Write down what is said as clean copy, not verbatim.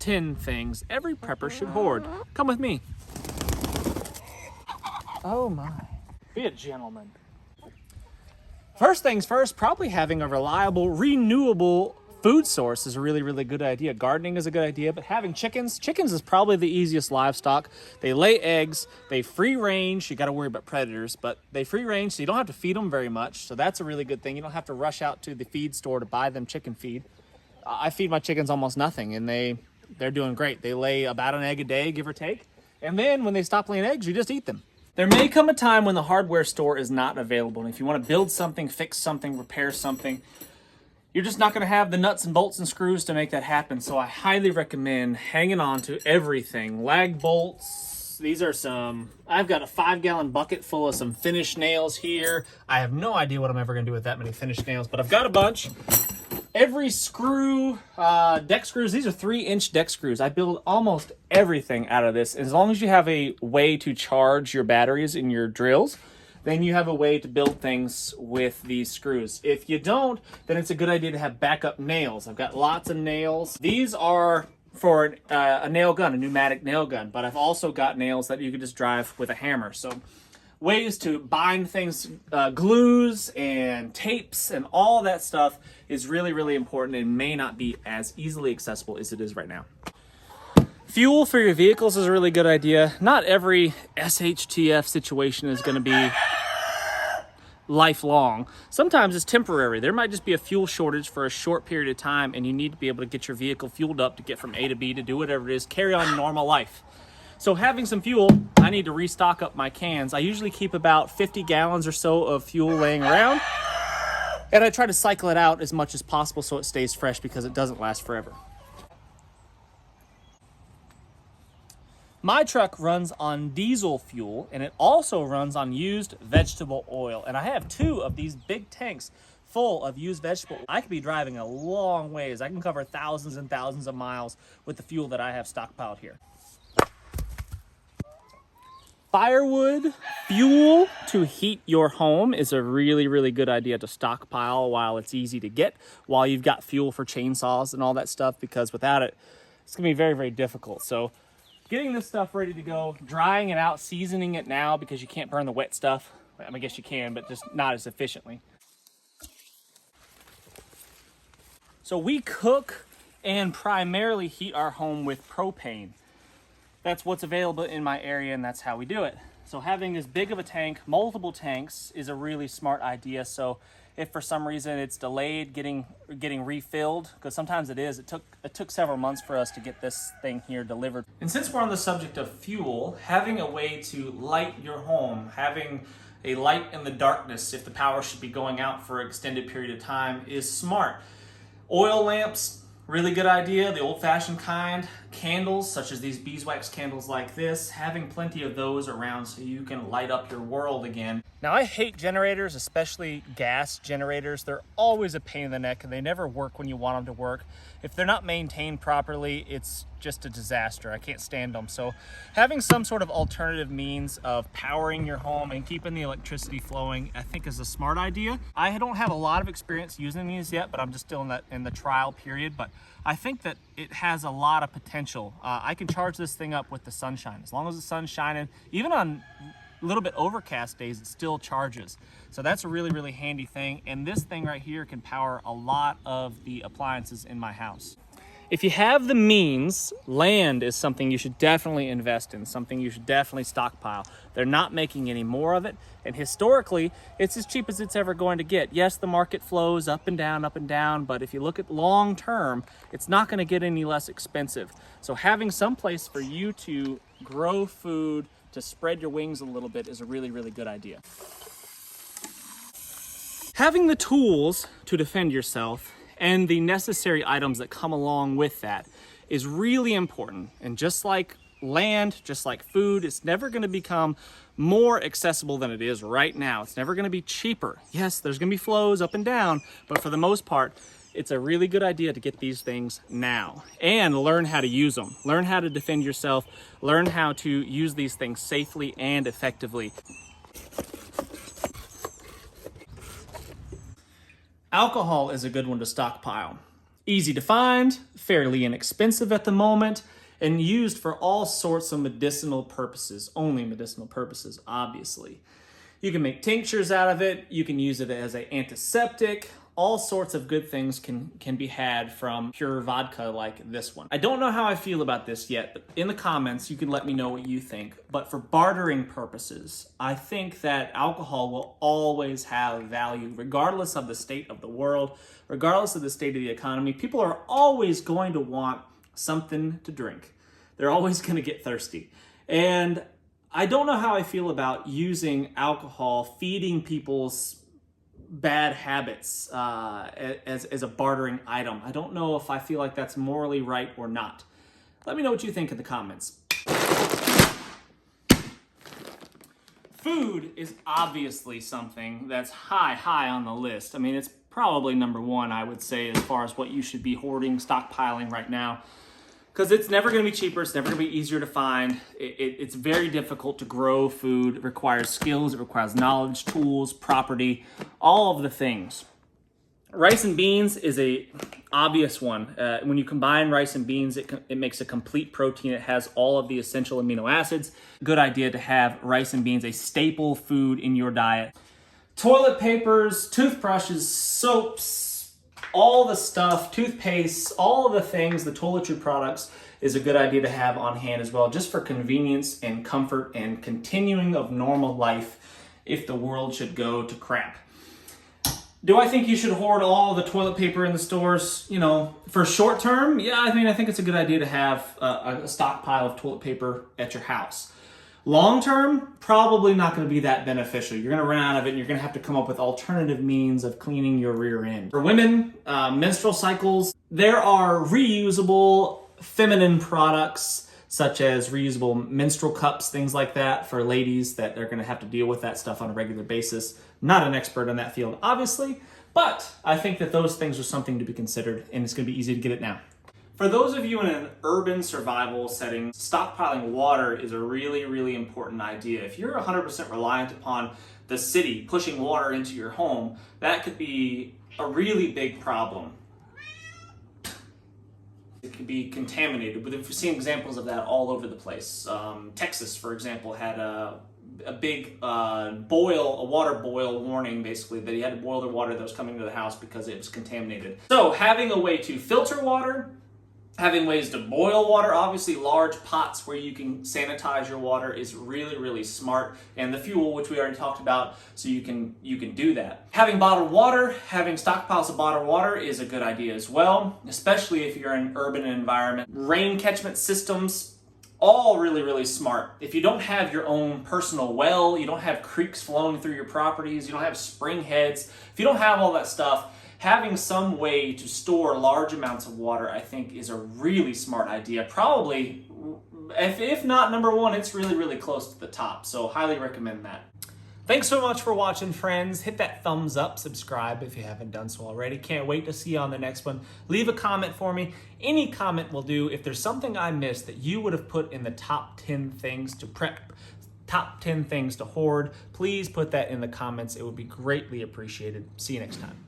10 things every prepper should hoard. Come with me. Oh my. Be a gentleman. First things first, probably having a reliable, renewable food source is a really, really good idea. Gardening is a good idea, but having chickens is probably the easiest livestock. They lay eggs, they free range. You got to worry about predators, but they free range, so you don't have to feed them very much. So that's a really good thing. You don't have to rush out to the feed store to buy them chicken feed. I feed my chickens almost nothing, and they're doing great. They lay about an egg a day, give or take. And then when they stop laying eggs, you just eat them. There may come a time when the hardware store is not available. And if you want to build something, fix something, repair something, you're just not going to have the nuts and bolts and screws to make that happen. So I highly recommend hanging on to everything. Lag bolts. These are I've got a 5-gallon bucket full of some finished nails here. I have no idea what I'm ever going to do with that many finished nails, but I've got a bunch. Every screw, deck screws, these are 3-inch deck screws. I build almost everything out of this. As long as you have a way to charge your batteries in your drills, then you have a way to build things with these screws. If you don't, then it's a good idea to have backup nails. I've got lots of nails. These are for a nail gun, a pneumatic nail gun, but I've also got nails that you can just drive with a hammer. So ways to bind things, glues and tapes and all that stuff is really, really important and may not be as easily accessible as it is right now. Fuel for your vehicles is a really good idea. Not every SHTF situation is going to be lifelong. Sometimes it's temporary. There might just be a fuel shortage for a short period of time, and you need to be able to get your vehicle fueled up to get from A to B to do whatever it is, carry on normal life. So having some fuel, I need to restock up my cans. I usually keep about 50 gallons or so of fuel laying around, and I try to cycle it out as much as possible so it stays fresh because it doesn't last forever. My truck runs on diesel fuel, and it also runs on used vegetable oil. And I have 2 of these big tanks full of used vegetable oil. I could be driving a long ways. I can cover thousands and thousands of miles with the fuel that I have stockpiled here. Firewood fuel to heat your home is a really, really good idea to stockpile while it's easy to get, while you've got fuel for chainsaws and all that stuff, because without it, it's gonna be very, very difficult. So getting this stuff ready to go, drying it out, seasoning it now because you can't burn the wet stuff. I mean, I guess you can, but just not as efficiently. So we cook and primarily heat our home with propane. That's what's available in my area, and that's how we do it. So having this big of a tank, multiple tanks, is a really smart idea. So if for some reason it's delayed getting refilled, because sometimes it is, it took several months for us to get this thing here delivered. And since we're on the subject of fuel, having a way to light your home, having a light in the darkness if the power should be going out for an extended period of time is smart. Oil lamps, really good idea, the old-fashioned kind. Candles, such as these beeswax candles like this, having plenty of those around so you can light up your world again. Now, I hate generators, especially gas generators. They're always a pain in the neck, and they never work when you want them to work. If they're not maintained properly, it's just a disaster. I can't stand them. So having some sort of alternative means of powering your home and keeping the electricity flowing, I think, is a smart idea. I don't have a lot of experience using these yet, but I'm just still in the trial period. But I think that it has a lot of potential. I can charge this thing up with the sunshine. As long as the sun's shining, even on a little bit overcast days, it still charges. So that's a really, really handy thing. And this thing right here can power a lot of the appliances in my house. If you have the means, land is something you should definitely invest in, something you should definitely stockpile. They're not making any more of it, and historically, it's as cheap as it's ever going to get. Yes, the market flows up and down, but if you look at long term, it's not going to get any less expensive. So having some place for you to grow food, to spread your wings a little bit, is a really, really good idea. Having the tools to defend yourself and the necessary items that come along with that is really important. And just like land, just like food, it's never going to become more accessible than it is right now. It's never going to be cheaper. Yes, there's going to be flows up and down, but for the most part, it's a really good idea to get these things now and learn how to use them. Learn how to defend yourself. Learn how to use these things safely and effectively. Alcohol is a good one to stockpile. Easy to find, fairly inexpensive at the moment, and used for all sorts of medicinal purposes, only medicinal purposes, obviously. You can make tinctures out of it, you can use it as an antiseptic, all sorts of good things can be had from pure vodka like this one. I don't know how I feel about this yet, but in the comments you can let me know what you think. But for bartering purposes, I think that alcohol will always have value regardless of the state of the world, regardless of the state of the economy. People are always going to want something to drink. They're always going to get thirsty. And I don't know how I feel about using alcohol, feeding people's bad habits as a bartering item. I don't know if I feel like that's morally right or not. Let me know what you think in the comments. Food is obviously something that's high on the list. I mean, it's probably number one, I would say, as far as what you should be hoarding, stockpiling right now. Because it's never going to be cheaper, it's never going to be easier to find. It's very difficult to grow food. It requires skills, it requires knowledge, tools, property, all of the things. Rice and beans is a obvious one. When you combine rice and beans, it makes a complete protein. It has all of the essential amino acids. Good idea to have rice and beans, a staple food in your diet. Toilet papers, toothbrushes, soaps, all the stuff, toothpaste, all of the things, the toiletry products is a good idea to have on hand as well, just for convenience and comfort and continuing of normal life if the world should go to crap. Do I think you should hoard all the toilet paper in the stores, you know, for short term? Yeah, I mean, I think it's a good idea to have a stockpile of toilet paper at your house. Long term, probably not going to be that beneficial. You're going to run out of it and you're going to have to come up with alternative means of cleaning your rear end. For women, menstrual cycles, there are reusable feminine products such as reusable menstrual cups, things like that for ladies that are going to have to deal with that stuff on a regular basis. Not an expert in that field, obviously, but I think that those things are something to be considered and it's going to be easy to get it now. For those of you in an urban survival setting, stockpiling water is a really important idea. If you're 100% reliant upon the city pushing water into your home, that could be a really big problem. It could be contaminated, but we've seen examples of that all over the place. Texas, for example, had a big water boil warning, basically, that you had to boil the water that was coming to the house because it was contaminated. So having a way to filter water, having ways to boil water, obviously large pots where you can sanitize your water is really smart. And the fuel, which we already talked about, so you can do that. Having bottled water, having stockpiles of bottled water is a good idea as well, especially if you're in an urban environment. Rain catchment systems, all really smart. If you don't have your own personal well, you don't have creeks flowing through your properties, you don't have spring heads, if you don't have all that stuff, having some way to store large amounts of water, I think, is a really smart idea. Probably, if not number one, it's really close to the top. So highly recommend that. Thanks so much for watching, friends. Hit that thumbs up, subscribe if you haven't done so already. Can't wait to see you on the next one. Leave a comment for me. Any comment will do. If there's something I missed that you would have put in the top 10 things to prep, top 10 things to hoard, please put that in the comments. It would be greatly appreciated. See you next time.